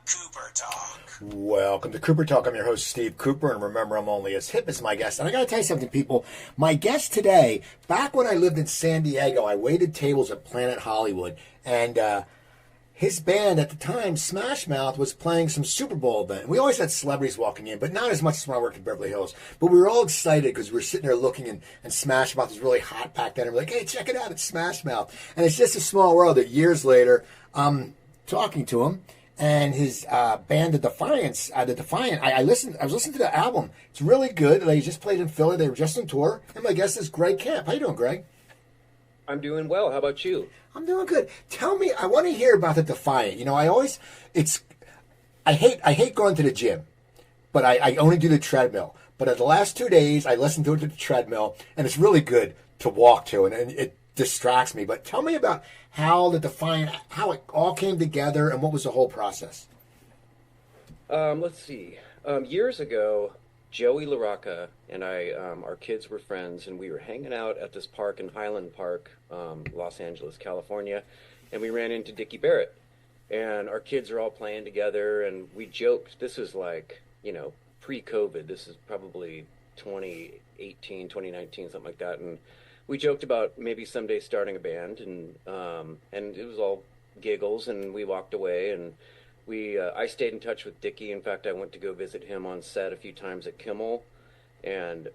Cooper Talk. Welcome to Cooper Talk. I'm your host, Steve Cooper, and remember, I'm only as hip as my guest. And I got to tell you something, people. My guest today, back when I lived in San Diego, I waited tables at Planet Hollywood, and his band at the time, Smash Mouth, was playing some Super Bowl event. We always had celebrities walking in, but not as much as when I worked in Beverly Hills. But we were all excited because we were sitting there looking, and Smash Mouth was really hot back then. And we're like, hey, check it out, it's Smash Mouth. And it's just a small world that years later, I'm talking to him, and his band, the Defiant. I was listening to the album. It's really good. They just played in Philly. They were just on tour. And my guest is Greg Camp. How you doing, Greg? I'm doing well. How about you? I'm doing good. Tell me, I want to hear about the Defiant. You know, I hate going to the gym, but I only do the treadmill. But at the last 2 days, I listened to it to the treadmill, and it's really good to walk to, and it distracts me. But tell me about how the Defiant, how it all came together, and what was the whole process? Let's see. Years ago, Joey LaRocca and I, our kids were friends, and we were hanging out at this park in Highland Park, Los Angeles, California, and we ran into Dickie Barrett. And our kids are all playing together, and we joked. This is like, pre-COVID. This is probably 2018, 2019, something like that. And we joked about maybe someday starting a band, and it was all giggles, and we walked away, and I stayed in touch with Dickie. In fact, I went to go visit him on set a few times at Kimmel, and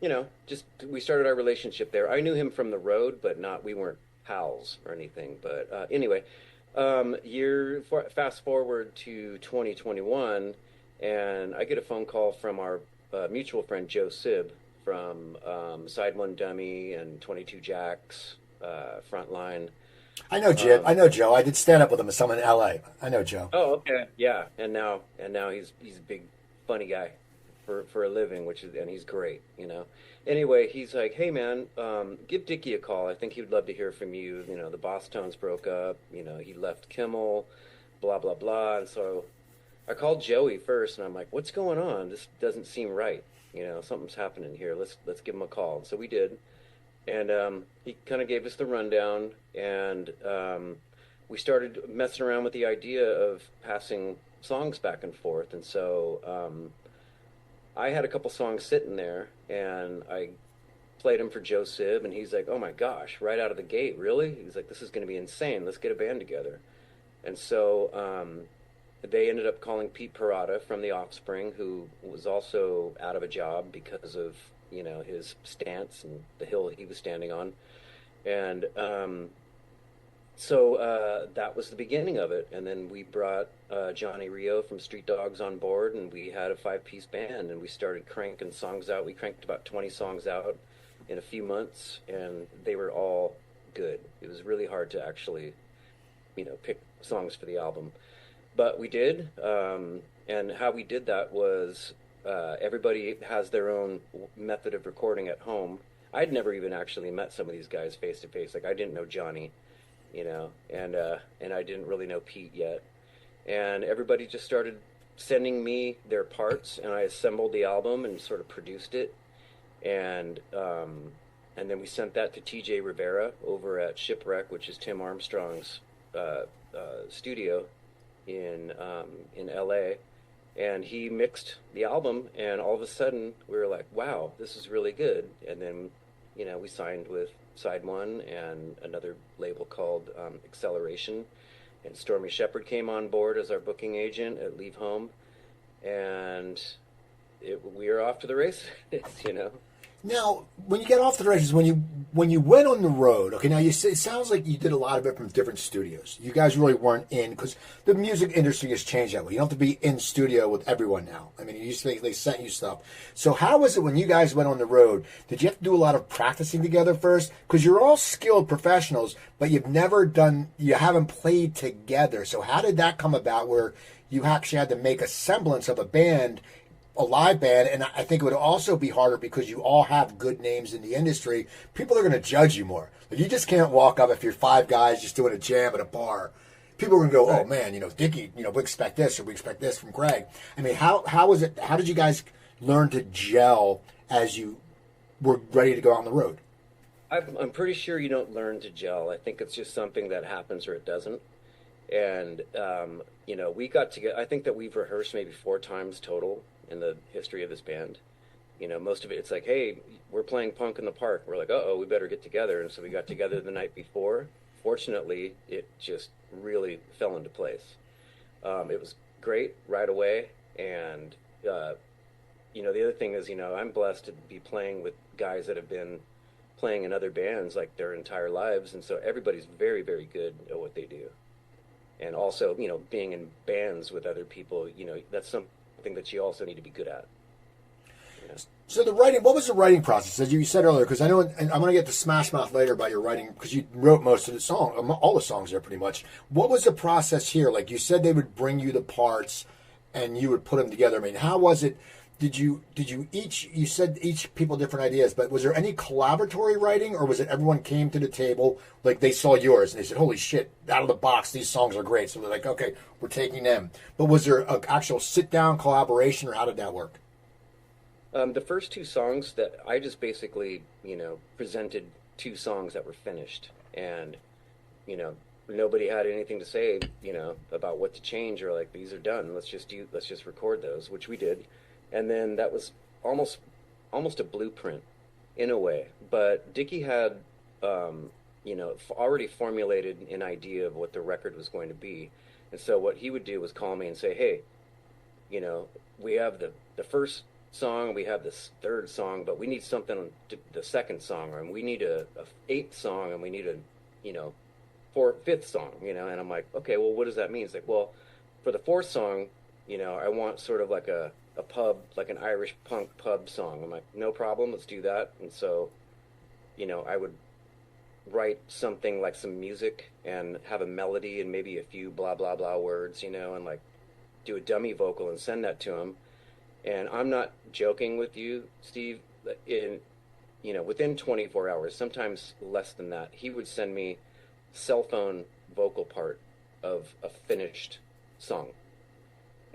we started our relationship there. I knew him from the road, but we weren't pals or anything. But anyway, fast forward to 2021, and I get a phone call from our mutual friend Joe Sib from Side One Dummy and 22 Jacks, Frontline. I know Jim. I know Joe. I did stand up with him as someone in L.A. I know Joe. Oh, okay, yeah. And now he's a big funny guy for a living, and he's great. Anyway, he's like, hey man, give Dickie a call. I think he would love to hear from you. The Boss Tones broke up. He left Kimmel, blah blah blah. And so I called Joey first, and I'm like, what's going on? This doesn't seem right. Something's happening here. Let's give him a call. And so we did. And he kind of gave us the rundown, and we started messing around with the idea of passing songs back and forth. And so I had a couple songs sitting there, and I played them for Joe Sib, and he's like, oh my gosh, right out of the gate, really? He's like, this is going to be insane. Let's get a band together. And so they ended up calling Pete Parada from The Offspring, who was also out of a job because of his stance and the hill he was standing on. And so that was the beginning of it. And then we brought Johnny Rio from Street Dogs on board, and we had a 5-piece band, and we started cranking songs out. We cranked about 20 songs out in a few months, and they were all good. It was really hard to actually, pick songs for the album. But we did, and how we did that was everybody has their own method of recording at home. I'd never even actually met some of these guys face to face. Like, I didn't know Johnny, and I didn't really know Pete yet. And everybody just started sending me their parts, and I assembled the album and sort of produced it. And then we sent that to TJ Rivera over at Shipwreck, which is Tim Armstrong's studio in LA, and he mixed the album, and all of a sudden we were like, wow, this is really good. And then we signed with Side One and another label called Acceleration, and Stormy Shepherd came on board as our booking agent at Leave Home, and we are off to the races. Now, when you get off the races, when you went on the road, okay, now it sounds like you did a lot of it from different studios. You guys really weren't in, because the music industry has changed that way. You don't have to be in studio with everyone now. I mean, they sent you stuff. So how was it when you guys went on the road? Did you have to do a lot of practicing together first? Because you're all skilled professionals, but you haven't played together. So how did that come about where you actually had to make a semblance of a live band? And I think it would also be harder because you all have good names in the industry. People are going to judge you more. Like, you just can't walk up if you're 5 guys just doing a jam at a bar. People are going to go, oh man, Dickie, we expect this, or we expect this from Greg. I mean, how was it? How did you guys learn to gel as you were ready to go on the road? I'm pretty sure you don't learn to gel. I think it's just something that happens or it doesn't. And we got together. I think that we've rehearsed maybe 4 times total in the history of this band. Most of it, it's like, hey, we're playing punk in the park. We're like, uh-oh, we better get together. And so we got together the night before. Fortunately, it just really fell into place. It was great right away. And, the other thing is, I'm blessed to be playing with guys that have been playing in other bands like their entire lives. And so everybody's very, very good at what they do. And also, being in bands with other people, that's something that you also need to be good at. So the writing, what was the writing process? As you said earlier, because I know, and I'm going to get to Smash Mouth later about your writing, because you wrote most of the song, all the songs there pretty much. What was the process here? Like you said, they would bring you the parts, and you would put them together. I mean, how was it? Did you you said each people different ideas, but was there any collaboratory writing, or was it everyone came to the table, like they saw yours and they said, holy shit, out of the box, these songs are great. So they're like, okay, we're taking them. But was there an actual sit down collaboration, or how did that work? The first 2 songs that I just basically, presented 2 songs that were finished, and nobody had anything to say, about what to change, or like, these are done. Let's just record those, which we did, and then that was almost a blueprint in a way. But Dickie had, already formulated an idea of what the record was going to be, and so what he would do was call me and say, hey, we have the first song, we have this third song, but we need something to the second song, and we need a 8th song, and we need a 5th song, and I'm like, okay, well, what does that mean? It's like, well, for the 4th song, I want sort of like a pub, like an Irish punk pub song. I'm like, no problem, let's do that. And so I would write something like some music and have a melody and maybe a few blah blah blah words, and like do a dummy vocal and send that to him. And I'm not joking with you, Steve. Within 24 hours, sometimes less than that, he would send me cell phone vocal part of a finished song.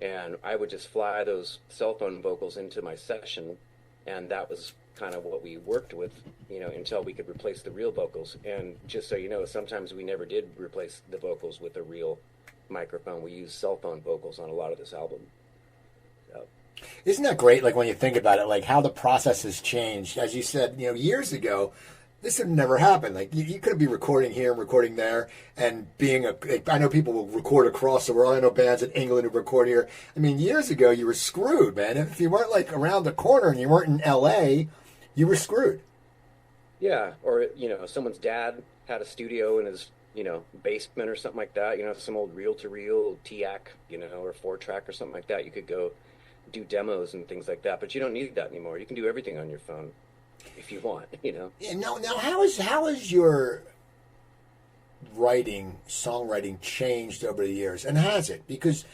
And I would just fly those cell phone vocals into my session, and that was kind of what we worked with, until we could replace the real vocals. And just so you know, sometimes we never did replace the vocals with a real microphone. We used cell phone vocals on a lot of this album. So. Isn't that great? Like when you think about it, like how the process has changed. As you said, years ago, this would never happen. Like you could be recording here and recording there, and I know people will record across the world. I know bands in England who record here. I mean, years ago you were screwed, man. If you weren't like around the corner and you weren't in LA, you were screwed. Yeah, or someone's dad had a studio in his basement or something like that. Some old reel-to-reel TAC, or 4-track or something like that. You could go do demos and things like that, but you don't need that anymore. You can do everything on your phone if you want, Yeah, now how is your songwriting changed over the years, and has it? Because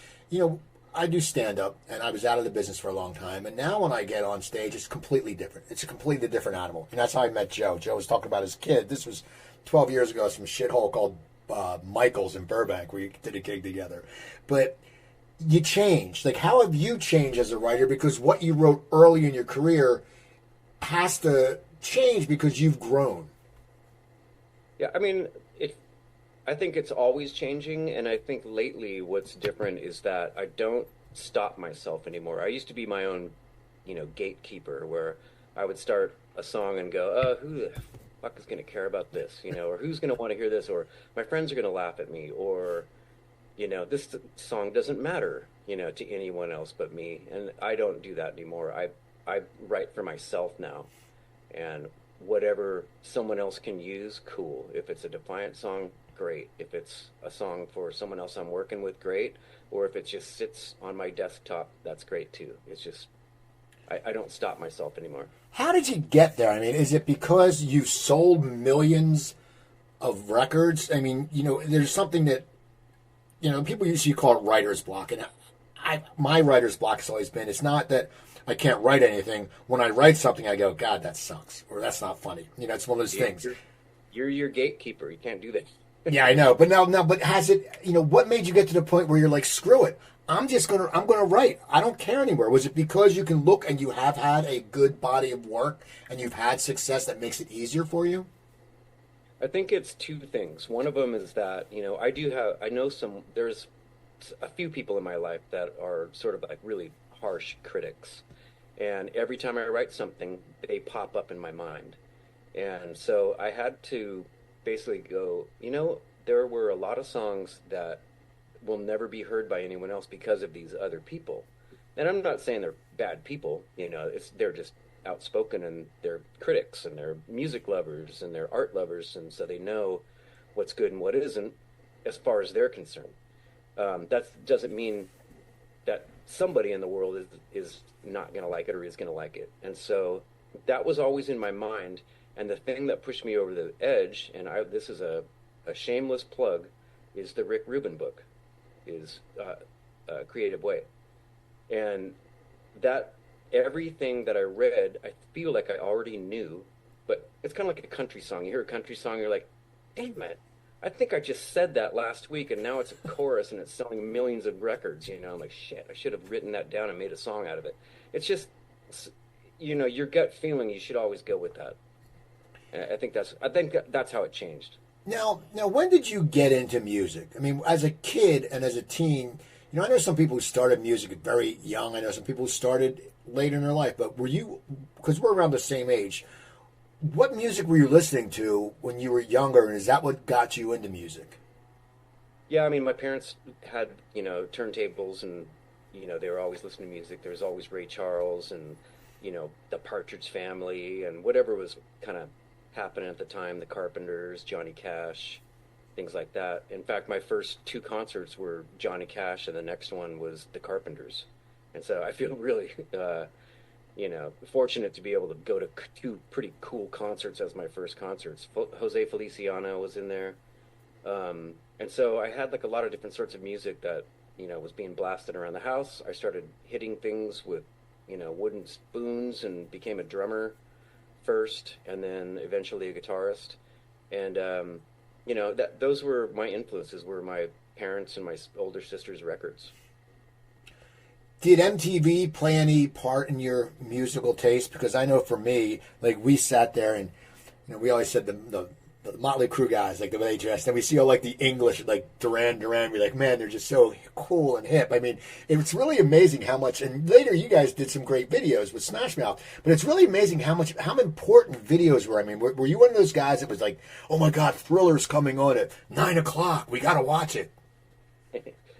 I do stand up, and I was out of the business for a long time, and now when I get on stage, it's completely different. It's a completely different animal, and that's how I met Joe. Joe was talking about his kid. This was 12 years ago, some shithole called Michael's in Burbank, where you did a gig together, but you changed. Like, how have you changed as a writer? Because what you wrote early in your career has to change because you've grown. Yeah, I mean, I think it's always changing, and I think lately what's different is that I don't stop myself anymore. I used to be my own, gatekeeper, where I would start a song and go, who the fuck is going to care about this, or who's going to want to hear this, or my friends are going to laugh at me, or this song doesn't matter, to anyone else but me. And I don't do that anymore. I write for myself now, and whatever someone else can use, cool. If it's a Defiant song, great. If it's a song for someone else I'm working with, great. Or if it just sits on my desktop, that's great too. It's just, I don't stop myself anymore. How did you get there? I mean, is it because you've sold millions of records? I mean, there's something that, people usually call it writer's block. And my writer's block has always been, it's not that I can't write anything. When I write something, I go, God, that sucks. Or that's not funny. It's one of those things. You're your gatekeeper. You can't do that. Yeah, I know. But but has it, what made you get to the point where you're like, screw it. I'm going to write. I don't care anymore. Was it because you can look and you have had a good body of work and you've had success that makes it easier for you? I think it's two things. One of them is that, I know there's a few people in my life that are sort of like really harsh critics. And every time I write something, they pop up in my mind. And so I had to basically go, there were a lot of songs that will never be heard by anyone else because of these other people. And I'm not saying they're bad people, they're just outspoken and they're critics and they're music lovers and they're art lovers, and so they know what's good and what isn't as far as they're concerned. That doesn't mean that somebody in the world is not going to like it or is going to like it. And so that was always in my mind. And the thing that pushed me over the edge, and this is a shameless plug, is the Rick Rubin book, is Creative Way. And that everything that I read, I feel like I already knew, but it's kind of like a country song. You hear a country song, you're like, damn it, I think I just said that last week, and now it's a chorus and it's selling millions of records. I'm like, shit, I should have written that down and made a song out of it. It's just, your gut feeling, you should always go with that. And I think that's how it changed. Now, when did you get into music? I mean, as a kid and as a teen, I know some people who started music very young. I know some people who started later in their life. But were you, because we're around the same age, what music were you listening to when you were younger, and is that what got you into music? Yeah, I mean, my parents had, turntables, and, they were always listening to music. There was always Ray Charles and, the Partridge Family and whatever was kind of happening at the time, the Carpenters, Johnny Cash, things like that. In fact, my first two concerts were Johnny Cash, and the next one was the Carpenters. And so I feel really, fortunate to be able to go to two pretty cool concerts as my first concerts. Jose Feliciano was in there. And so I had like a lot of different sorts of music that, was being blasted around the house. I started hitting things with, wooden spoons and became a drummer first, and then eventually a guitarist. And, those were my influences, were my parents and my older sister's records. Did MTV play any part in your musical taste? Because I know for me, like, we sat there and, we always said the Motley Crue guys, like the way they dressed, and we see all like the English, like Duran Duran, we're like, man, they're just so cool and hip. I mean, it's really amazing how much, and later you guys did some great videos with Smash Mouth, but it's really amazing how important videos were. I mean, were you one of those guys that was like, oh my God, Thriller's coming on at 9 o'clock, we got to watch it?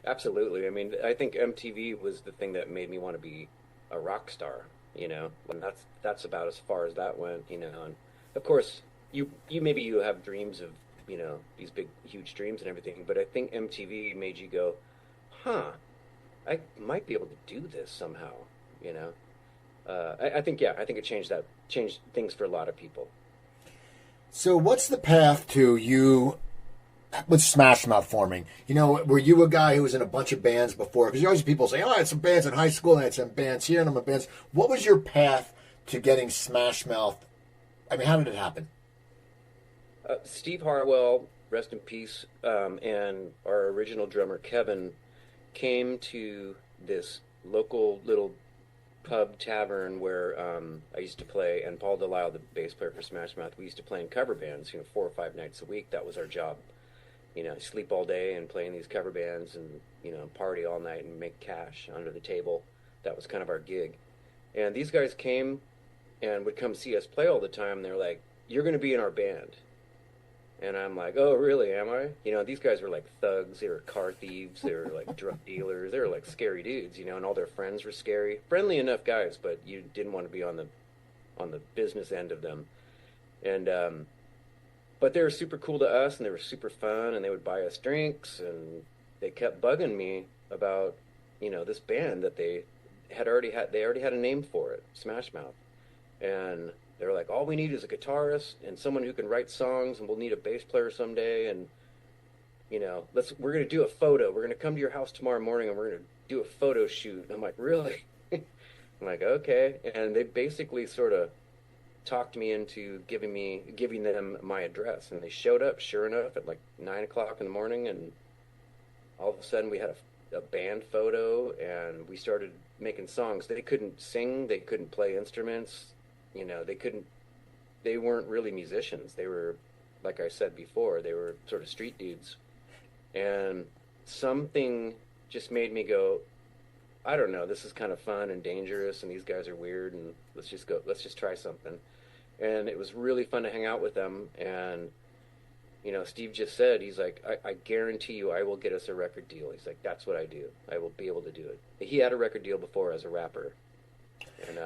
Absolutely. I mean, I think MTV was the thing that made me want to be a rock star, and that's about as far as that went, and of course, you maybe you have dreams of, these big, huge dreams and everything, but I think MTV made you go, huh, I might be able to do this somehow, I think it changed things for a lot of people. So what's the path to you with Smash Mouth forming? Were you a guy who was in a bunch of bands before? Because you always people say, oh, I had some bands in high school, and I had some bands here, and I'm in bands. What was your path to getting Smash Mouth? I mean, how did it happen? Steve Harwell, rest in peace, and our original drummer, Kevin, came to this local little pub tavern where I used to play, and Paul Delisle, the bass player for Smash Mouth, we used to play in cover bands, 4 or 5 nights a week. That was our job. Sleep all day and play in these cover bands and, party all night and make cash under the table. That was kind of our gig. And these guys came and would come see us play all the time. They're like, you're going to be in our band. And I'm like, oh, really, am I? These guys were like thugs. They were car thieves. They were like drug dealers. They were like scary dudes, and all their friends were scary. Friendly enough guys, but you didn't want to be on the business end of them. And but they were super cool to us, and they were super fun, and they would buy us drinks, and they kept bugging me about, this band that they already had a name for it, Smash Mouth. And they were like, all we need is a guitarist and someone who can write songs, and we'll need a bass player someday, and we're going to do a photo. We're going to come to your house tomorrow morning, and we're going to do a photo shoot. And I'm like, really? I'm like, okay. And they basically sort of talked me into giving them my address, and they showed up sure enough at like 9 o'clock in the morning, and all of a sudden we had a band photo, and we started making songs. They couldn't sing, they couldn't play instruments, they weren't really musicians. They were like I said before, they were sort of street dudes. And something just made me go, I don't know, this is kind of fun and dangerous, and these guys are weird, and let's just try something. And it was really fun to hang out with them. And Steve just said, he's like, I guarantee you I will get us a record deal. He's like, that's what I do. I will be able to do it. He had a record deal before as a rapper. And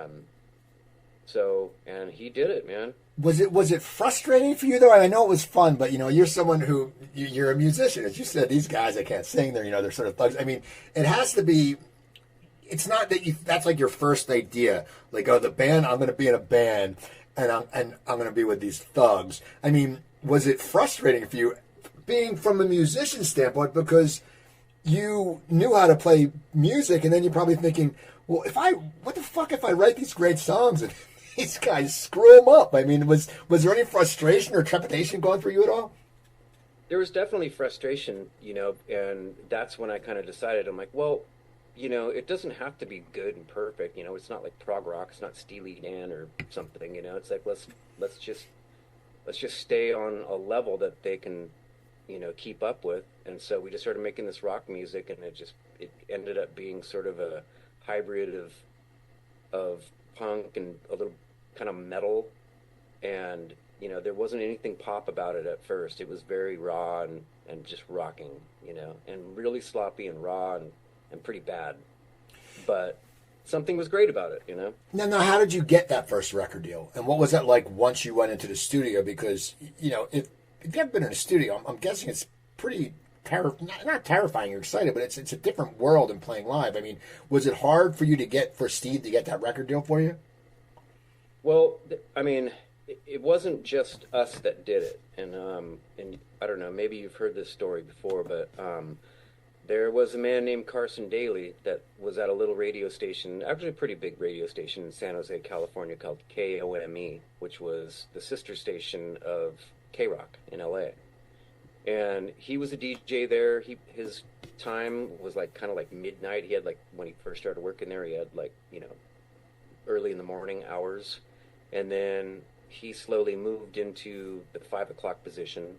and he did it, man. Was it frustrating for you though? I know it was fun, but you're someone who you're a musician. As you said, these guys that can't sing, they're sort of thugs. I mean, it has to be. It's not that that's like your first idea. Like, oh, the band, I'm going to be in a band, and I'm going to be with these thugs. I mean, was it frustrating for you, being from a musician standpoint, because you knew how to play music, and then you're probably thinking, well, what the fuck if I write these great songs and these guys screw them up? I mean, was there any frustration or trepidation going for you at all? There was definitely frustration, and that's when I kind of decided, I'm like, well, it doesn't have to be good and perfect. It's not like prog rock. It's not Steely Dan or something. It's like let's just stay on a level that they can, keep up with. And so we just started making this rock music, and it ended up being sort of a hybrid of punk and a little kind of metal. And there wasn't anything pop about it at first. It was very raw and just rocking, and really sloppy and raw and pretty bad, but something was great about it, Now, how did you get that first record deal, and what was that like once you went into the studio? Because if you've ever been in a studio, I'm guessing it's pretty not terrifying. You're excited, but it's a different world than playing live. I mean, was it hard for Steve to get that record deal for you? Well, I mean, it wasn't just us that did it, and I don't know, maybe you've heard this story before, but there was a man named Carson Daly that was at a little radio station, actually a pretty big radio station in San Jose, California, called KOME, which was the sister station of K-Rock in LA. And he was a DJ there. His time was kind of midnight. He had when he first started working there, he had early in the morning hours. And then he slowly moved into the 5 o'clock position.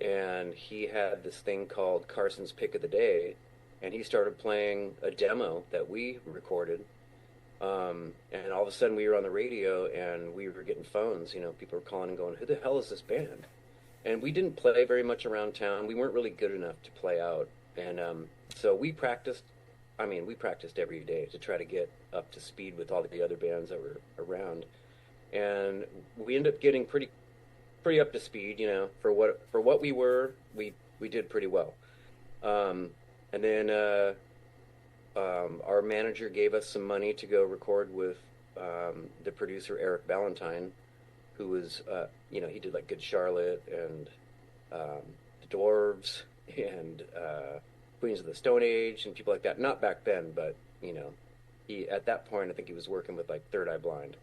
And he had this thing called Carson's Pick of the Day, and he started playing a demo that we recorded. And all of a sudden we were on the radio, and we were getting phones. People were calling and going, who the hell is this band? And we didn't play very much around town. We weren't really good enough to play out. And so we practiced. I mean, we practiced every day to try to get up to speed with all the other bands that were around. And we ended up getting pretty up to speed, for what we were, we did pretty well. And then our manager gave us some money to go record with the producer Eric Ballantyne, who was, he did Good Charlotte and the Dwarves and Queens of the Stone Age and people like that. Not back then, but he at that point I think he was working with Third Eye Blind.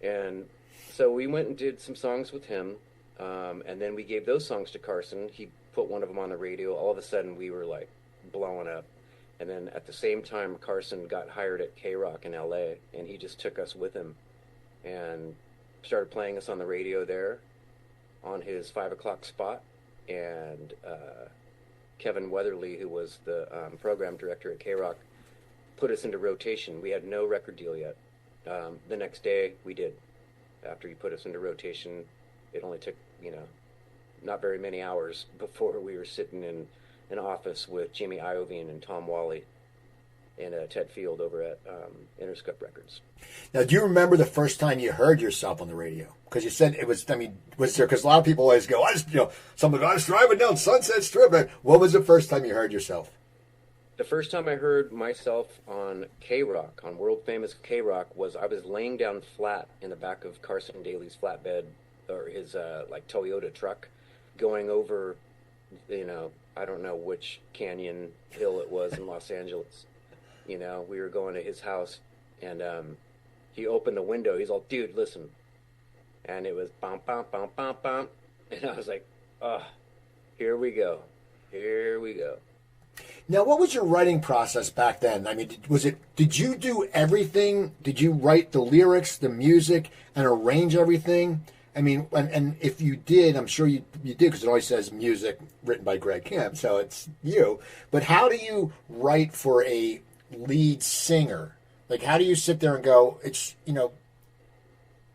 And so we went and did some songs with him, and then we gave those songs to Carson. He put one of them on the radio. All of a sudden, we were blowing up. And then at the same time, Carson got hired at K-Rock in LA, and he just took us with him and started playing us on the radio there on his 5 o'clock spot. And Kevin Weatherly, who was the program director at K-Rock, put us into rotation. We had no record deal yet. The next day we did. After he put us into rotation, it only took, not very many hours before we were sitting in an office with Jimmy Iovine and Tom Wally and Ted Field over at Interscope Records. Now, do you remember the first time you heard yourself on the radio? Because you said it was, was there, because a lot of people always go, I was driving down Sunset Strip. What was the first time you heard yourself? The first time I heard myself on K-Rock, on world-famous K-Rock, was I was laying down flat in the back of Carson Daly's flatbed, or his, Toyota truck, going over, I don't know which canyon hill it was in Los Angeles. We were going to his house, and he opened the window. He's all, dude, listen. And it was bum, bum, bum, bum, bum. And I was like, oh, here we go. Here we go. Now, what was your writing process back then? Did you do everything? Did you write the lyrics, the music, and arrange everything? I mean, and if you did, I'm sure you did, because it always says music written by Greg Kemp, so it's you. But how do you write for a lead singer? Like, how do you sit there and go, it's,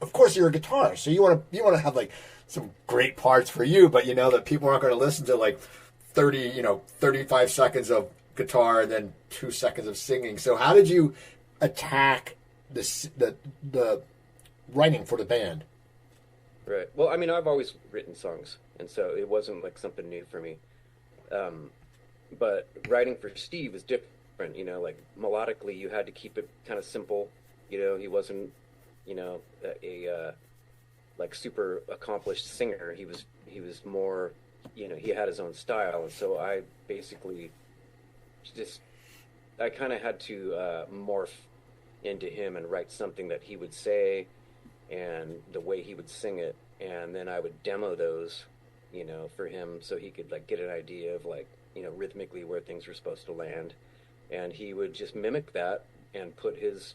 of course you're a guitarist, so you want to have like some great parts for you, but you know that people aren't going to listen to like 35 seconds of guitar and then 2 seconds of singing. So how did you attack the writing for the band? Right. Well, I mean, I've always written songs, and so it wasn't like something new for me. But writing for Steve is different. Like melodically, you had to keep it kind of simple. He wasn't, a like super accomplished singer. He was more, he had his own style, and so I basically I kind of had to morph into him and write something that he would say and the way he would sing it, and then I would demo those, for him so he could like get an idea of like, rhythmically where things were supposed to land, and he would just mimic that and put his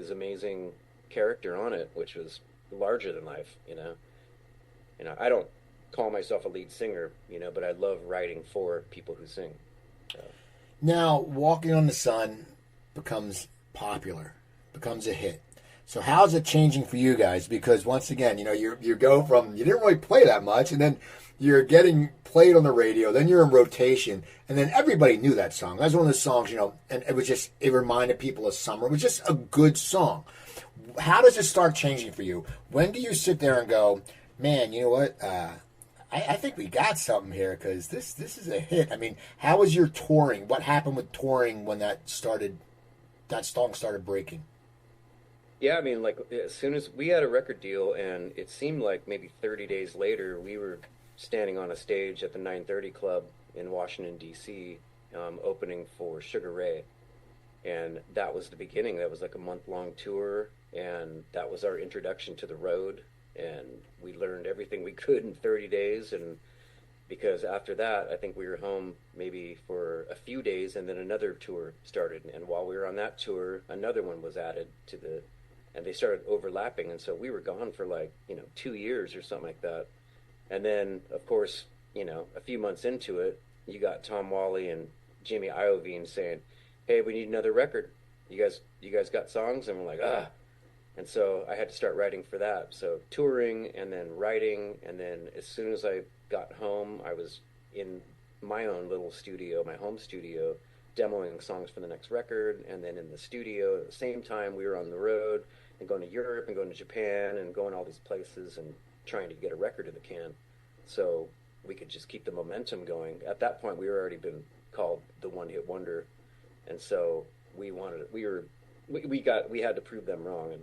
amazing character on it, which was larger than life. I don't call myself a lead singer, but I love writing for people who sing. So. Now, Walking on the Sun becomes popular, becomes a hit. So how's it changing for you guys? Because once again, you go from, you didn't really play that much, and then you're getting played on the radio, then you're in rotation, and then everybody knew that song. That was one of the songs, and it reminded people of summer. It was just a good song. How does it start changing for you? When do you sit there and go, man, you know what? I think we got something here, because this is a hit. I mean, how was your touring? What happened with touring when that song started breaking? Yeah, I mean, like, as soon as we had a record deal, and it seemed like maybe 30 days later, we were standing on a stage at the 930 Club in Washington, D.C., opening for Sugar Ray. And that was the beginning. That was like a month-long tour, and that was our introduction to the road. And we learned everything we could in 30 days, and because after that, I think we were home maybe for a few days, and then another tour started. And while we were on that tour, another one was added and they started overlapping. And so we were gone for like, 2 years or something like that. And then, of course, a few months into it, you got Tom Whalley and Jimmy Iovine saying, hey, we need another record. You guys got songs? And we're like, ah. And so I had to start writing for that. So touring and then writing, and then as soon as I got home, I was in my own little studio, my home studio, demoing songs for the next record, and then in the studio at the same time we were on the road and going to Europe and going to Japan and going all these places and trying to get a record in the can so we could just keep the momentum going. At that point, we were already been called the one-hit wonder, and so we had to prove them wrong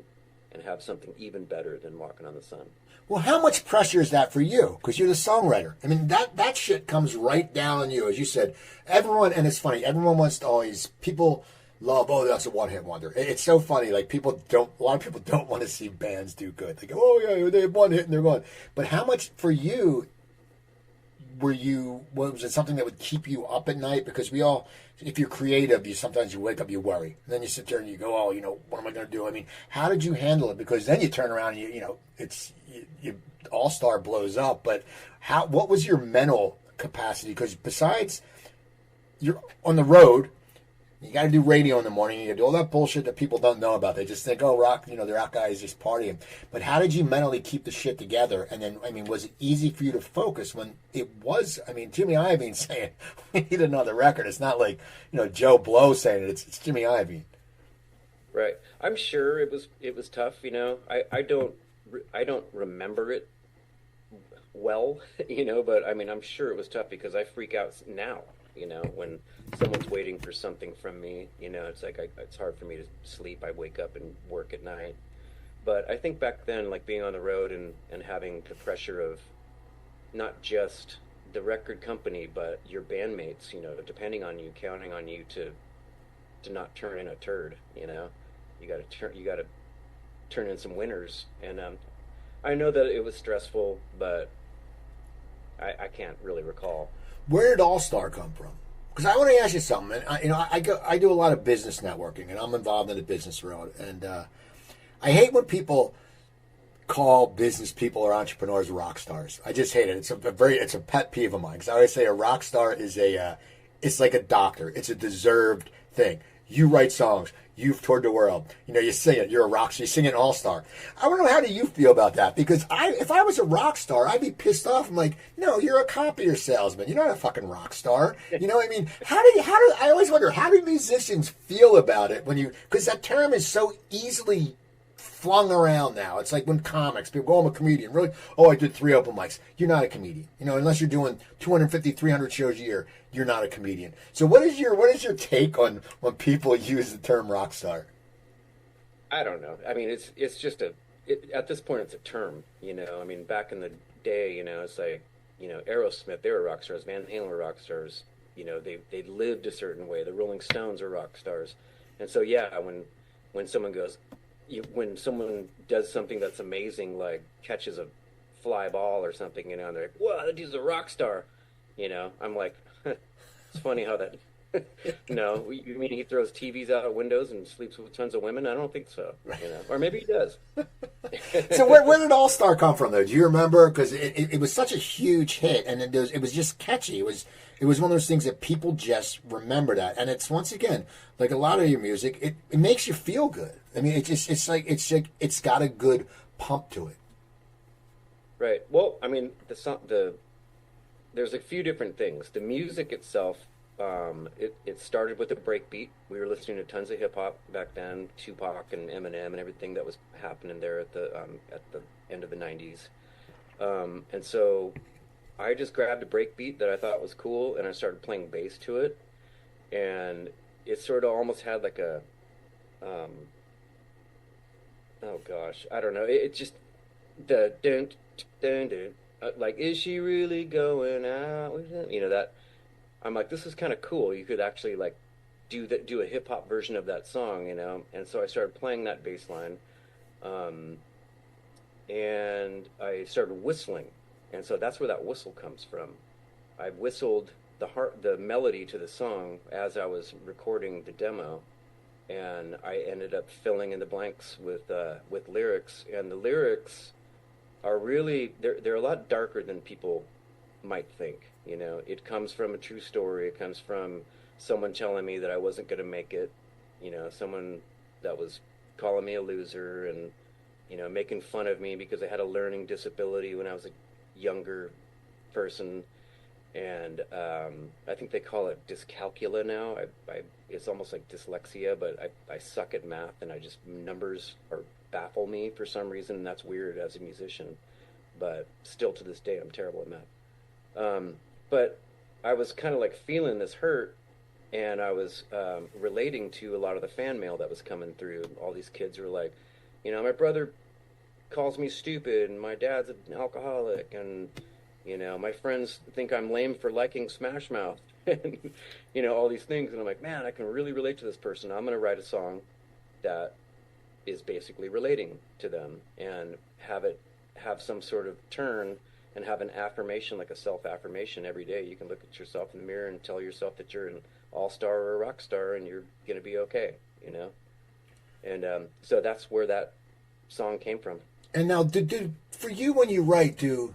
and have something even better than Walking on the Sun. Well, how much pressure is that for you? Because you're the songwriter. I mean, that shit comes right down on you. As you said, everyone, and it's funny, everyone wants to always, people love, oh, that's a one-hit wonder. It's so funny. Like, a lot of people don't want to see bands do good. They go, oh, yeah, they have one hit and they're gone. But how much for you, was it something that would keep you up at night? Because we all, if you're creative, sometimes you wake up, you worry. And then you sit there and you go, oh, what am I going to do? I mean, how did you handle it? Because then you turn around and you All-Star blows up. But what was your mental capacity? Because besides, you're on the road, you got to do radio in the morning. You got to do all that bullshit that people don't know about. They just think, oh, rock, the rock guy is just partying. But how did you mentally keep the shit together? And then, I mean, was it easy for you to focus when it was? I mean, Jimmy Iovine saying we need another record. It's not like Joe Blow saying it. It's Jimmy Iovine. Right. I'm sure it was tough. I don't remember it well. But I mean, I'm sure it was tough because I freak out now. When someone's waiting for something from me, it's like it's hard for me to sleep. I wake up and work at night. But I think back then, like being on the road and having the pressure of not just the record company, but your bandmates, depending on you, counting on you to not turn in a turd, you got to turn in some winners. And I know that it was stressful, but I can't really recall. Where did All Star come from? Because I want to ask you something. And I do a lot of business networking, and I'm involved in the business world. And I hate when people call business people or entrepreneurs rock stars. I just hate it. It's a pet peeve of mine because I always say a rock star is it's like a doctor. It's a deserved thing. You write songs. You've toured the world. You sing it. You're a rock star. You sing it all star. I want to know, how do you feel about that? Because if I was a rock star, I'd be pissed off. I'm like, no, you're a copier salesman. You're not a fucking rock star. You know what I mean? I always wonder, how do musicians feel about it because that term is so easily flung around now. It's like when comics, people go, I'm a comedian. Really? Oh, I did 3 open mics. You're not a comedian. Unless you're doing 250, 300 shows a year, you're not a comedian. So what is your take on when people use the term rock star? I don't know. I mean, it's just at this point, it's a term, I mean, back in the day, it's like, Aerosmith, they were rock stars. Van Halen were rock stars. They lived a certain way. The Rolling Stones are rock stars. And so, yeah, when someone goes, when someone does something that's amazing, like catches a fly ball or something, and they're like, "Wow, that dude's a rock star," I'm like, it's funny how that. No, you mean he throws TVs out of windows and sleeps with tons of women? I don't think so. Or maybe he does. So where did All Star come from, though? Do you remember? Because it was such a huge hit, and it was just catchy. It was one of those things that people just remember that, and it's, once again, like a lot of your music, it makes you feel good. I mean, it's got a good pump to it. Right. Well, I mean, there's a few different things. The music itself, it started with a breakbeat. We were listening to tons of hip hop back then, Tupac and Eminem and everything that was happening there at the end of the '90s. And so I just grabbed a breakbeat that I thought was cool, and I started playing bass to it, and it sort of almost had like a oh gosh, I don't know. It just the dun, dun, dun, like, is she really going out with him? That I'm like, this is kind of cool. You could actually like do a hip hop version of that song, And so I started playing that bass line, and I started whistling, and so that's where that whistle comes from. I whistled the melody to the song as I was recording the demo, and I ended up filling in the blanks with lyrics. And the lyrics are really they're a lot darker than people might think. It comes from a true story. It comes from someone telling me that I wasn't going to make it. Someone that was calling me a loser and making fun of me because I had a learning disability when I was a younger person. And I think they call it dyscalculia now. It's almost like dyslexia, but I suck at math, and numbers baffle me for some reason, and that's weird as a musician. But still to this day, I'm terrible at math. But I was kind of like feeling this hurt, and I was relating to a lot of the fan mail that was coming through. All these kids were like, my brother calls me stupid, and my dad's an alcoholic, and my friends think I'm lame for liking Smash Mouth, and, all these things. And I'm like, man, I can really relate to this person. I'm going to write a song that is basically relating to them and have some sort of turn and have an affirmation, like a self-affirmation every day. You can look at yourself in the mirror and tell yourself that you're an all-star or a rock star and you're going to be okay, And so that's where that song came from. And now, for you, when you write, do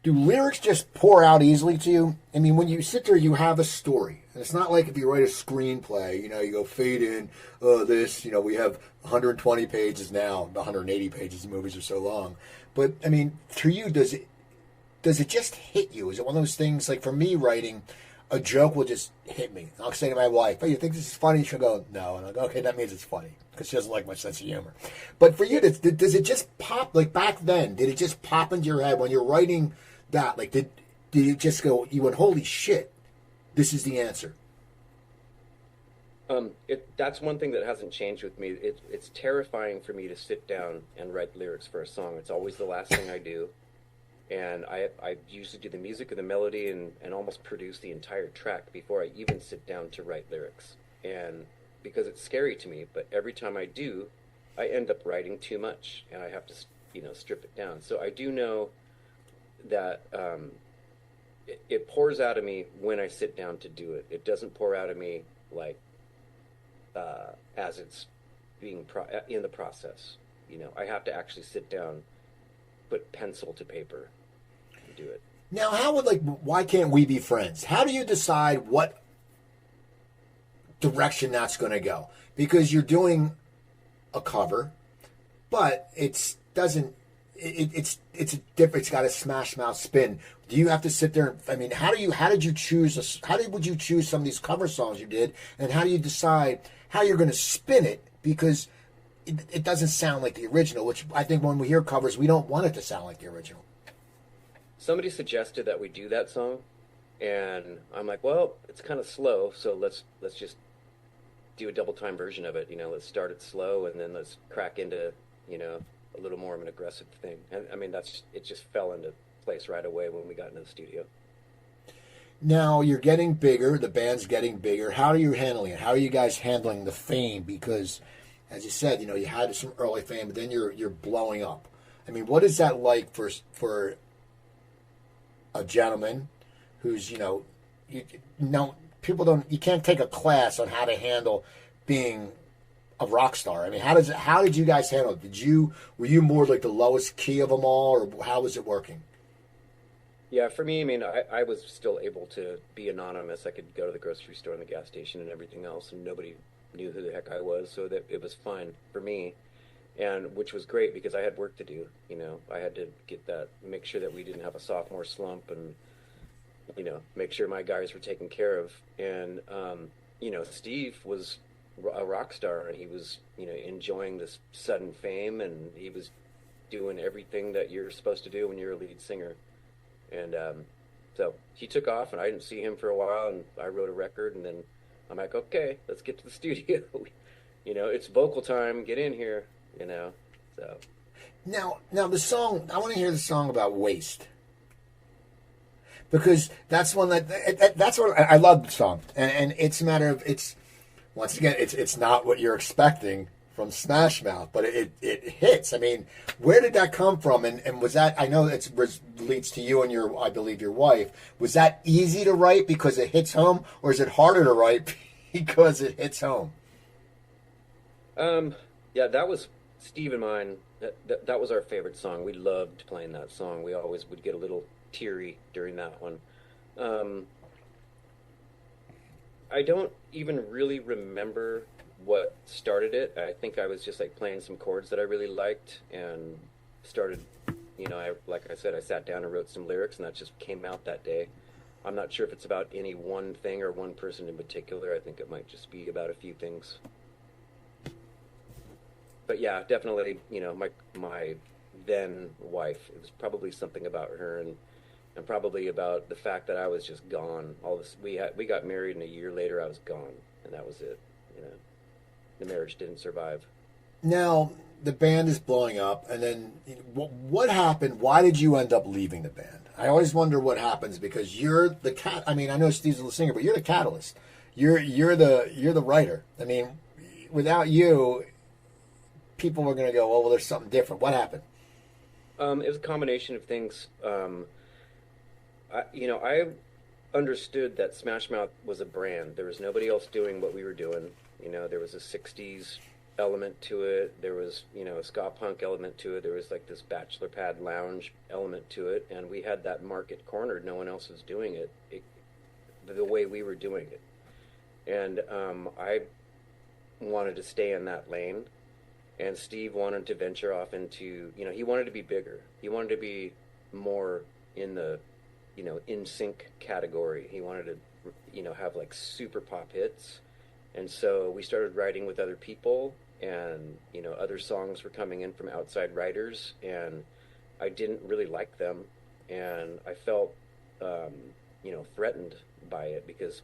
lyrics just pour out easily to you? I mean, when you sit there, you have a story. And it's not like if you write a screenplay, you go fade in, we have 120 pages now, 180 pages, the movies are so long. But, I mean, for you, does it just hit you? Is it one of those things, like for me writing, a joke will just hit me. I'll say to my wife, "Oh, you think this is funny?" She'll go, "No." And I'll go, "Okay, that means it's funny," because she doesn't like my sense of humor. But for you, does it just pop, like back then, did it just pop into your head when you're writing that? Like, did you just go, you went, holy shit, this is the answer? That's one thing that hasn't changed with me. It's terrifying for me to sit down and write lyrics for a song. It's always the last thing I do. And I usually do the music and the melody and almost produce the entire track before I even sit down to write lyrics. And because it's scary to me, but every time I do, I end up writing too much, and I have to, strip it down. So I do know that it pours out of me when I sit down to do it. It doesn't pour out of me like as it's being in the process. I have to actually sit down, put pencil to paper, and do it. Now, how would why can't we be friends? How do you decide what direction that's going to go? Because you're doing a cover, but it's doesn't. It's a different. It's got a Smash Mouth spin. Do you have to sit there? I mean, how did you choose? Would you choose some of these cover songs you did, and how do you decide how you're going to spin it? Because it doesn't sound like the original. Which I think when we hear covers, we don't want it to sound like the original. Somebody suggested that we do that song, and I'm like, well, it's kind of slow, so let's just do a double time version of it. Let's start it slow, and then let's crack into a little more of an aggressive thing. And I mean, it just fell into place right away when we got into the studio. Now you're getting bigger. The band's getting bigger. How are you handling it? How are you guys handling the fame? Because, as you said, you had some early fame, but then you're blowing up. I mean, what is that like for a gentleman who's people don't, you can't take a class on how to handle being a rock star. I mean, how did you guys handle it? Were you more like the lowest key of them all, or how was it working? Yeah, for me, I mean, I was still able to be anonymous. I could go to the grocery store and the gas station and everything else, and nobody knew who the heck I was, so that it was fine for me, and which was great because I had work to do. I had to make sure that we didn't have a sophomore slump, and make sure my guys were taken care of. And Steve was a rock star, and he was enjoying this sudden fame, and he was doing everything that you're supposed to do when you're a lead singer. And so he took off, and I didn't see him for a while, and I wrote a record, and then I'm like, okay, let's get to the studio. It's vocal time, get in here, so. Now the song, I want to hear the song about waste. Because that's one that's what I love the song. And it's a matter of, once again, it's not what you're expecting from Smash Mouth, but it hits. I mean, where did that come from? And was that, I know it leads to you and I believe your wife. Was that easy to write because it hits home, or is it harder to write because it hits home? Yeah, that was Steve and mine. That was our favorite song. We loved playing that song. We always would get a little teary during that one. I don't even really remember what started it. I think I was just playing some chords that I really liked and started, like I said, I sat down and wrote some lyrics, and that just came out that day. I'm not sure if it's about any one thing or one person in particular. I think it might just be about a few things. But yeah, definitely, my then wife, it was probably something about her, and probably about the fact that I was just gone. All this, we got married, and a year later I was gone, and that was it. The marriage didn't survive. Now the band is blowing up, and then what happened? Why did you end up leaving the band? I always wonder what happens, because you're the cat. I mean, I know Steve's the singer, but you're the catalyst. You're the writer. I mean, without you, people were going to go, oh, well, there's something different. What happened? It was a combination of things. I understood that Smash Mouth was a brand. There was nobody else doing what we were doing. There was a 60s element to it. There was, a ska punk element to it. There was this bachelor pad lounge element to it. And we had that market cornered. No one else was doing it the way we were doing it. And I wanted to stay in that lane. And Steve wanted to venture off into, he wanted to be bigger. He wanted to be more in the, in sync category. He wanted to, have super pop hits. And so we started writing with other people, and, other songs were coming in from outside writers, and I didn't really like them. And I felt, threatened by it, because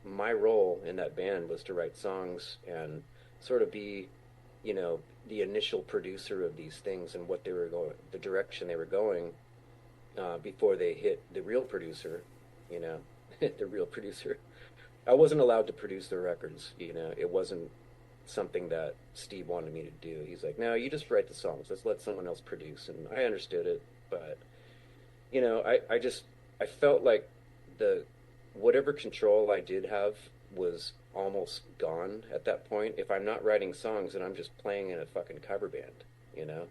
my role in that band was to write songs and sort of be, the initial producer of these things and what they were going, the direction they were going, before they hit the real producer, the real producer. I wasn't allowed to produce the records, it wasn't something that Steve wanted me to do. He's like, no, you just write the songs, let's let someone else produce. And I understood it, but, I felt like whatever control I did have was almost gone at that point. If I'm not writing songs, and I'm just playing in a fucking cover band, you know,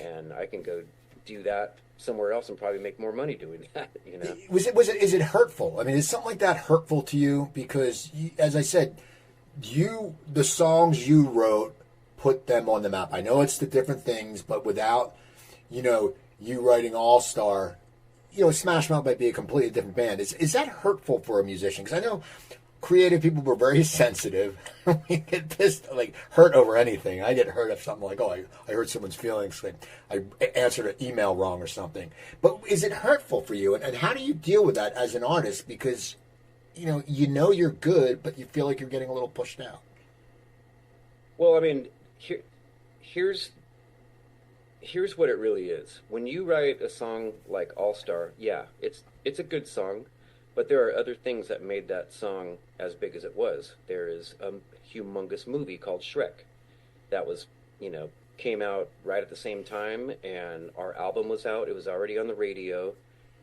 and I can go do that somewhere else and probably make more money doing that, you know. Is it hurtful? I mean, is something like that hurtful to you? Because, as I said, the songs you wrote put them on the map. I know it's the different things, but without, you writing All Star, Smash Mouth might be a completely different band. Is that hurtful for a musician? Because I know creative people were very sensitive. We get pissed, like hurt over anything. I get hurt if something like, I hurt someone's feelings. Like I answered an email wrong or something. But is it hurtful for you? And how do you deal with that as an artist? Because, you're good, but you feel like you're getting a little pushed out. Well, I mean, here's what it really is. When you write a song like All Star, yeah, it's a good song, but there are other things that made that song as big as it was. There is a humongous movie called Shrek that was, came out right at the same time, and our album was out. It was already on the radio.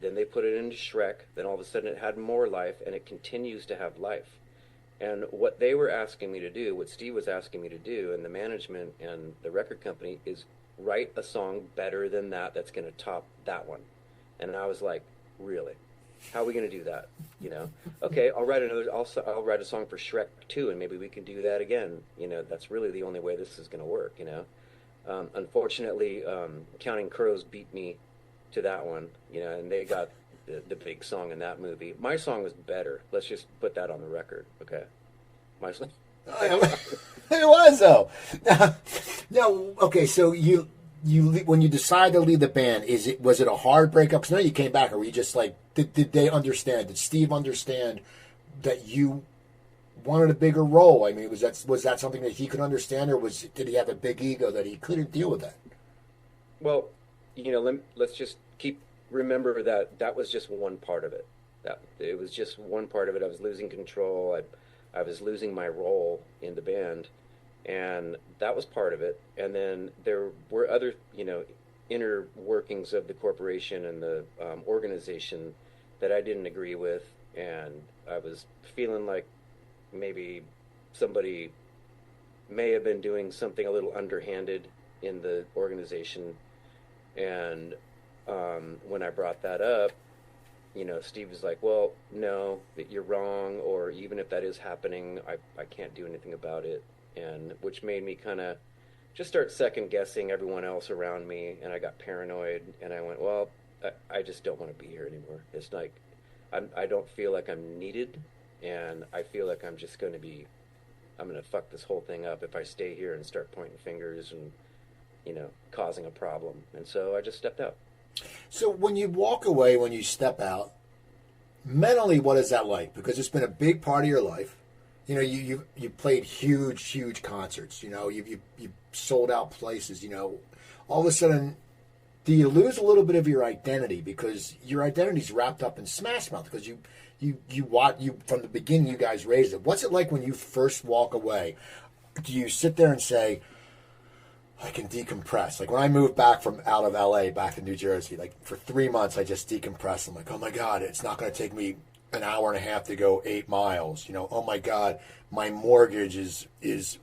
Then they put it into Shrek. Then all of a sudden it had more life, and it continues to have life. And what they were asking me to do, what Steve was asking me to do, and the management and the record company, is write a song better than that that's going to top that one. And I was like, really? How are we going to do that? Okay, I'll write a song for Shrek 2, and maybe we can do that again. That's really the only way this is going to work, Unfortunately, Counting Crows beat me to that one, and they got the big song in that movie. My song was better. Let's just put that on the record, okay? My song. It was though. No, okay. So you when you decide to leave the band, was it a hard breakup? Because now you came back, or were you just like, did they understand? Did Steve understand that you wanted a bigger role? I mean, was that something that he could understand, or did he have a big ego that he couldn't deal with that? Well, let's just remember that was just one part of it. That it was just one part of it. I was losing control. I was losing my role in the band, and that was part of it. And then there were other, inner workings of the corporation and the organization that I didn't agree with, and I was feeling like maybe somebody may have been doing something a little underhanded in the organization. And when I brought that up, Steve was like, well, no, that you're wrong, or even if that is happening, I can't do anything about it. And which made me kind of just start second guessing everyone else around me, and I got paranoid, and I went, well, I just don't want to be here anymore. It's like, I don't feel like I'm needed, and I feel like I'm going to fuck this whole thing up if I stay here and start pointing fingers and, causing a problem. And so I just stepped out. So when you walk away, when you step out, mentally, what is that like? Because it's been a big part of your life. You played huge concerts. You sold out places. All of a sudden, do you lose a little bit of your identity, because your identity's wrapped up in Smash Mouth? Because you from the beginning, you guys raised it. What's it like when you first walk away? Do you sit there and say, I can decompress? Like when I moved back from out of LA back to New Jersey, like for 3 months, I just decompressed. I'm like, oh my God, it's not going to take me an hour and a half to go 8 miles. Oh my God, my mortgage is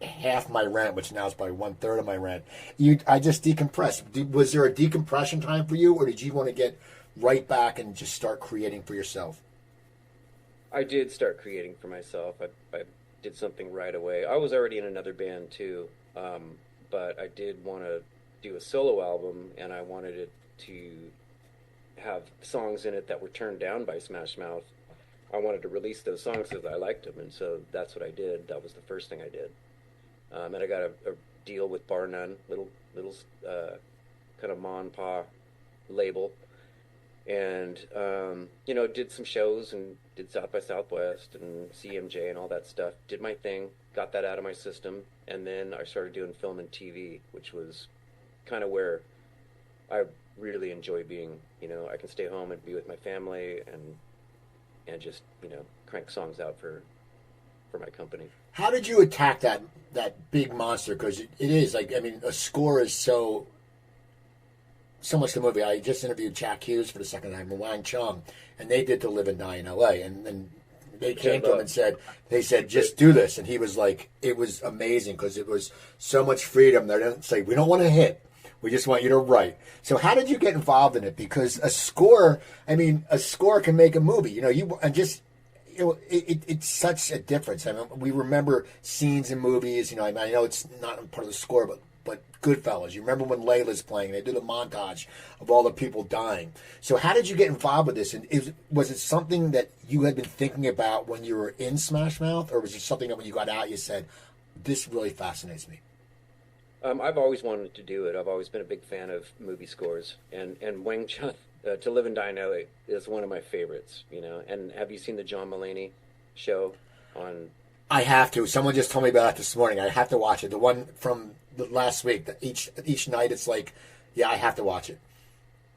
half my rent, which now is probably 1/3 of my rent. I just decompressed. Was there a decompression time for you, or did you want to get right back and just start creating for yourself? I did start creating for myself. I did something right away. I was already in another band too. But I did want to do a solo album, and I wanted it to have songs in it that were turned down by Smash Mouth. I wanted to release those songs because I liked them, and so that's what I did. That was the first thing I did. And I got a deal with Bar None, little kind of ma and pa label, and did some shows and did South by Southwest and CMJ and all that stuff. Did my thing, got that out of my system, and then I started doing film and TV, which was kind of where I really enjoy being. I can stay home and be with my family and just crank songs out for my company. How did you attack that big monster? Because it is like, I mean, a score is so much the movie. I just interviewed Jack Hughes for the second time, and Wang Chung, and they did To Live and Die in L.A. And they which I came to him love. and said, they said, just do this. And he was like, it was amazing because it was so much freedom. They didn't say, we don't want to hit. We just want you to write. So how did you get involved in it? Because a score, I mean, a score can make a movie. And just, it's such a difference. I mean, we remember scenes in movies. I know it's not part of the score, but Goodfellas. You remember when Layla's playing? They do the montage of all the people dying. So how did you get involved with this? And was it something that you had been thinking about when you were in Smash Mouth, or was it something that when you got out you said, "This really fascinates me"? I've always wanted to do it. I've always been a big fan of movie scores, and Wang Chun, To Live and Die in LA is one of my favorites. And have you seen the John Mulaney show on? I have to. Someone just told me about it this morning. I have to watch it. The one from the last week. Each night, it's like, yeah, I have to watch it.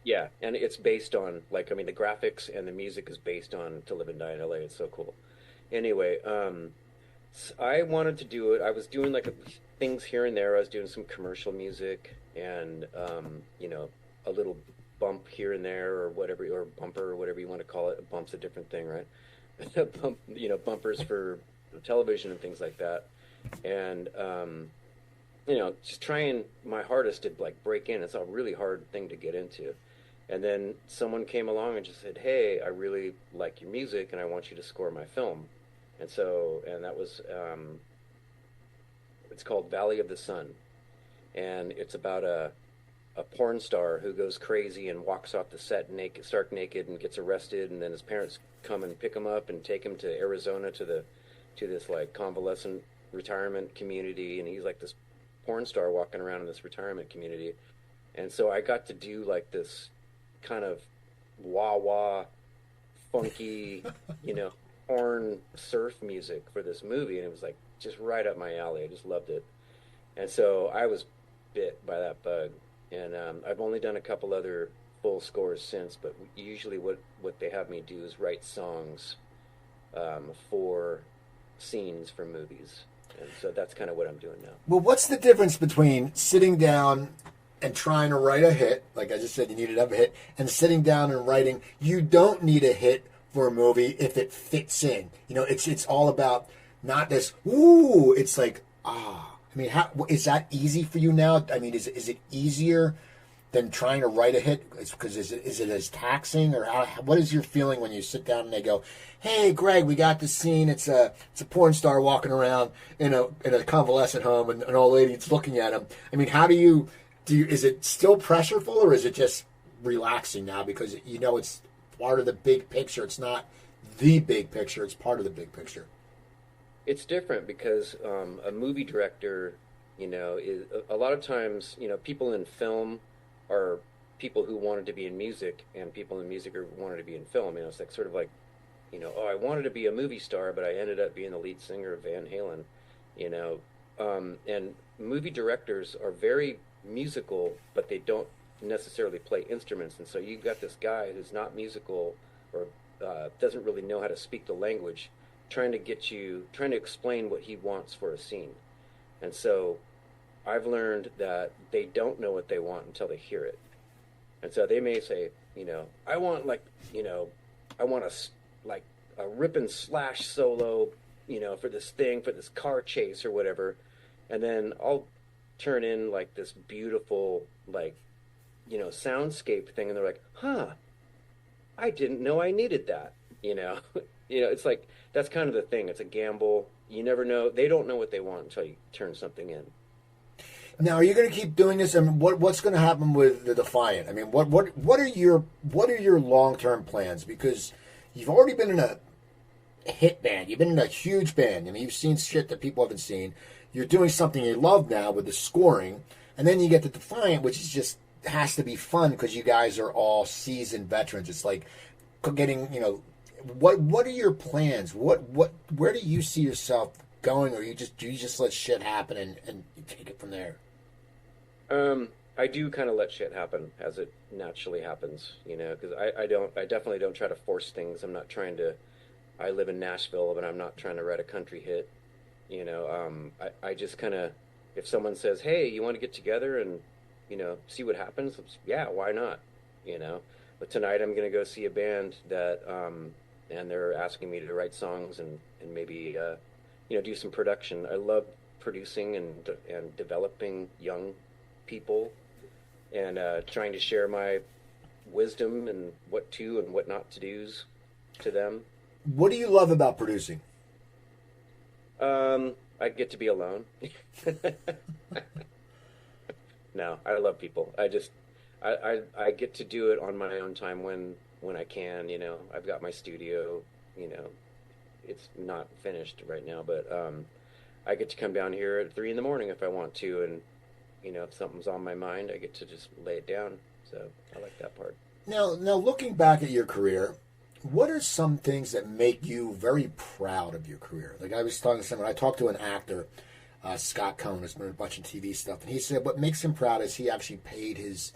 Yeah, and it's based on the graphics and the music is based on To Live and Die in LA. It's so cool. Anyway, I wanted to do it. I was doing things here and there. I was doing some commercial music and a little bump here and there or whatever, or bumper or whatever you want to call it. A bump's a different thing, right? Bumpers for television and things like that. And just trying my hardest to break in. It's a really hard thing to get into. And then someone came along and just said, "Hey, I really like your music and I want you to score my film." And that was it's called Valley of the Sun, and it's about a porn star who goes crazy and walks off the set naked, stark naked, and gets arrested, and then his parents come and pick him up and take him to Arizona to this convalescent retirement community, and he's this porn star walking around in this retirement community. And so I got to do this kind of wah wah funky horn surf music for this movie, and it was just right up my alley. I just loved it. And so I was bit by that bug. And I've only done a couple other full scores since, but usually what they have me do is write songs for scenes for movies. And so that's kind of what I'm doing now. Well, what's the difference between sitting down and trying to write a hit, like I just said, you needed to have a hit, and sitting down and writing, you don't need a hit for a movie if it fits in. It's all about not this, ooh, it's I mean, is that easy for you now? I mean, is it easier than trying to write a hit? Because is it as taxing, or what is your feeling when you sit down and they go, "Hey, Greg, we got this scene. It's a porn star walking around in a convalescent home, and an old lady's looking at him." I mean, how do you is it still pressureful, or is it just relaxing now because it's part of the big picture? It's not the big picture; it's part of the big picture. It's different because a movie director, is a lot of times, people in film are people who wanted to be in music, and people in music are wanted to be in film. It's sort of oh, I wanted to be a movie star, but I ended up being the lead singer of Van Halen. And movie directors are very musical, but they don't necessarily play instruments. And so you've got this guy who's not musical or doesn't really know how to speak the language, trying to explain what he wants for a scene. And so I've learned that they don't know what they want until they hear it. And so they may say, I want I want a rip and slash solo, for this car chase or whatever. And then I'll turn in this beautiful, soundscape thing. And they're like, huh, I didn't know I needed that, it's that's kind of the thing. It's a gamble. You never know. They don't know what they want until you turn something in. Now, are you going to keep doing this? I mean, what's going to happen with the Defiant? I mean, what are your long-term plans? Because you've already been in a hit band. You've been in a huge band. I mean, you've seen shit that people haven't seen. You're doing something you love now with the scoring, and then you get the Defiant, which is just has to be fun because you guys are all seasoned veterans. It's like getting, what are your plans? Where do you see yourself going, or do you just let shit happen and you take it from there? I do kind of let shit happen as it naturally happens, because I definitely don't try to force things. I'm not trying to. I live in Nashville, but I'm not trying to write a country hit. I just kind of, if someone says, "Hey, you want to get together and see what happens?" Yeah, why not? But tonight I'm going to go see a band that and they're asking me to write songs and maybe do some production. I love producing and developing young people and trying to share my wisdom and what to and what not to do's to them. What do you love about producing? I get to be alone. No, I love people. I get to do it on my own time when I can. I've got my studio. It's not finished right now, but I get to come down here at 3 in the morning if I want to, and if something's on my mind, I get to just lay it down. So I like that part. Now, looking back at your career, what are some things that make you very proud of your career? Like I was talking to someone, I talked to an actor, Scott Cohn, has been in a bunch of TV stuff, and he said what makes him proud is he actually paid his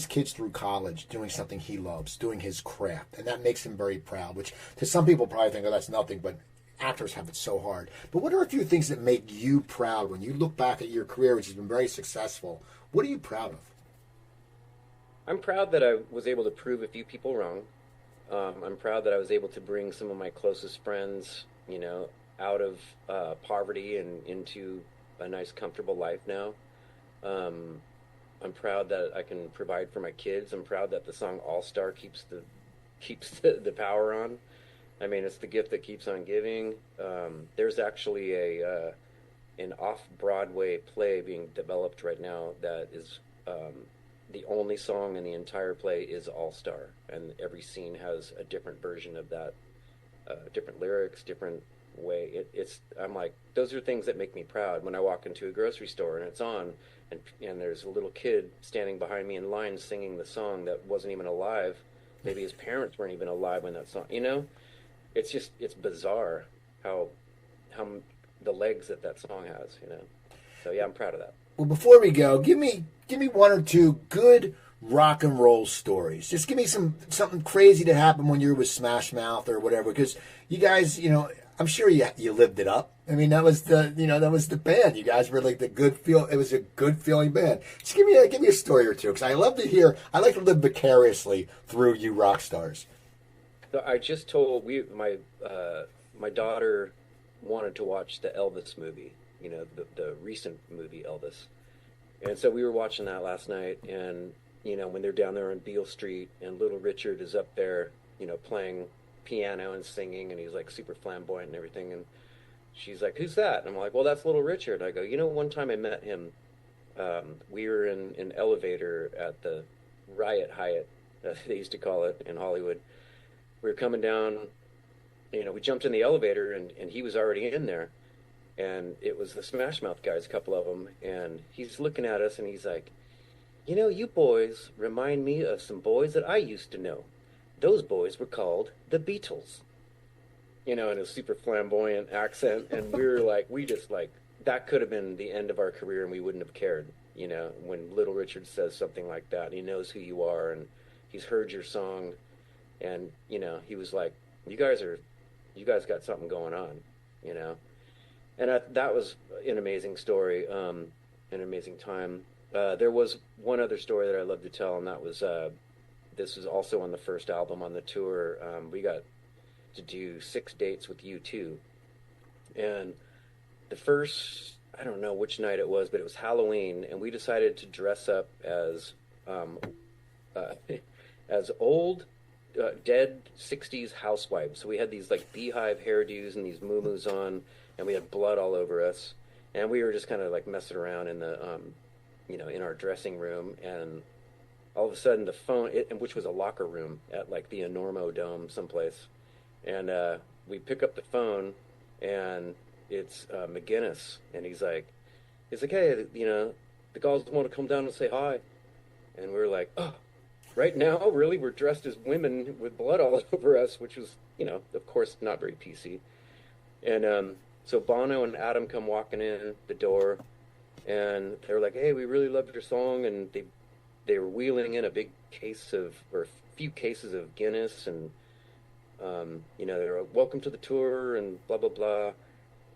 kids through college doing something he loves, doing his craft, and that makes him very proud, which to some people probably think, oh, that's nothing, but actors have it so hard. But what are a few things that make you proud when you look back at your career, which has been very successful? What are you proud of? I'm proud that I was able to prove a few people wrong. I'm proud that I was able to bring some of my closest friends, out of poverty and into a nice, comfortable life now. I'm proud that I can provide for my kids. I'm proud that the song All Star keeps the power on. I mean, it's the gift that keeps on giving. There's actually an off-Broadway play being developed right now that is the only song in the entire play is All Star, and every scene has a different version of that, different lyrics, different way. I'm like, those are things that make me proud when I walk into a grocery store and it's on, and there's a little kid standing behind me in line singing the song that wasn't even alive. Maybe his parents weren't even alive when that song. It's bizarre how the legs that song has. So yeah, I'm proud of that. Well, before we go, give me one or two good rock and roll stories. Just give me something crazy that happened when you were with Smash Mouth or whatever, because you guys, I'm sure you lived it up. I mean, that was the band. You guys were like the good feel. It was a good feeling band. Just give me a story or two, because I love to hear. I like to live vicariously through you rock stars. So I just told my daughter wanted to watch the Elvis movie. The recent movie Elvis, and so we were watching that last night. And when they're down there on Beale Street, and Little Richard is up there, playing piano and singing, and he's like super flamboyant and everything, and she's like, who's that? And I'm like, well, that's Little Richard. I go, one time I met him, we were in an elevator at the Riot Hyatt, they used to call it in Hollywood. We were coming down, we jumped in the elevator, and he was already in there, and it was the Smash Mouth guys, a couple of them, and he's looking at us and he's like, you boys remind me of some boys that I used to know. Those boys were called the Beatles. In a super flamboyant accent, and we just that could have been the end of our career, and we wouldn't have cared. When Little Richard says something like that, he knows who you are, and he's heard your song, and he was like, you guys got something going on, and that was an amazing story, an amazing time. There was one other story that I love to tell, and that was this was also on the first album on the tour. We got to do 6 dates with U2, and the first, I don't know which night it was, but it was Halloween, and we decided to dress up as old dead 60s housewives. So we had these beehive hairdos and these muumuus on, and we had blood all over us, and we were just kind of messing around in the in our dressing room, and all of a sudden the phone, which was a locker room at the Enormo Dome someplace, and we pick up the phone, and it's McGinnis, and he's like, hey, the girls want to come down and say hi, and we were like, oh, right now, really? We're dressed as women with blood all over us, which was, of course, not very PC. And so Bono and Adam come walking in the door, and they were like, hey, we really loved your song, and they were wheeling in a few cases of Guinness, and they were like, welcome to the tour, and blah, blah, blah.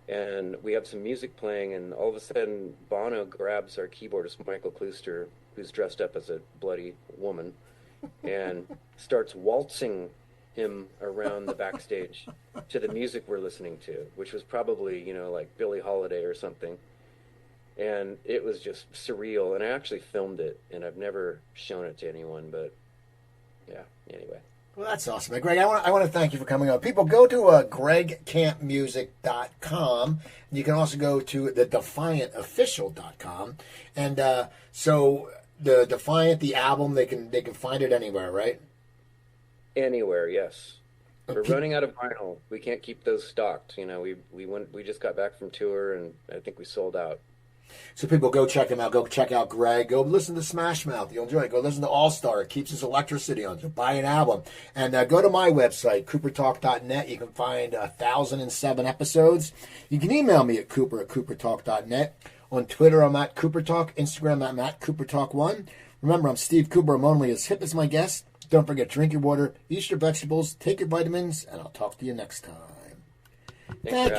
And we have some music playing, and all of a sudden, Bono grabs our keyboardist, Michael Klooster, who's dressed up as a bloody woman, and starts waltzing him around the backstage to the music we're listening to, which was probably, you know, like Billie Holiday or something. And it was just surreal. And I actually filmed it, and I've never shown it to anyone, but yeah, anyway. Well, that's awesome. And Greg, I want to thank you for coming on. People, go to gregcampmusic.com. You can also go to the defiantofficial.com. And so the Defiant, the album, they can find it anywhere, right? Anywhere, yes. We're running out of vinyl. We can't keep those stocked. You know, we just got back from tour, and I think we sold out. So people, go check him out. Go check out Greg. Go listen to Smash Mouth. You'll enjoy it. Go listen to All Star. It keeps his electricity on. So buy an album. And go to my website, coopertalk.net. You can find 1,007 episodes. You can email me at cooper@coopertalk.net. On Twitter, I'm at CooperTalk. Instagram, I'm at CooperTalk1. Remember, I'm Steve Cooper. I'm only as hip as my guest. Don't forget, drink your water, eat your vegetables, take your vitamins, and I'll talk to you next time. Thank you.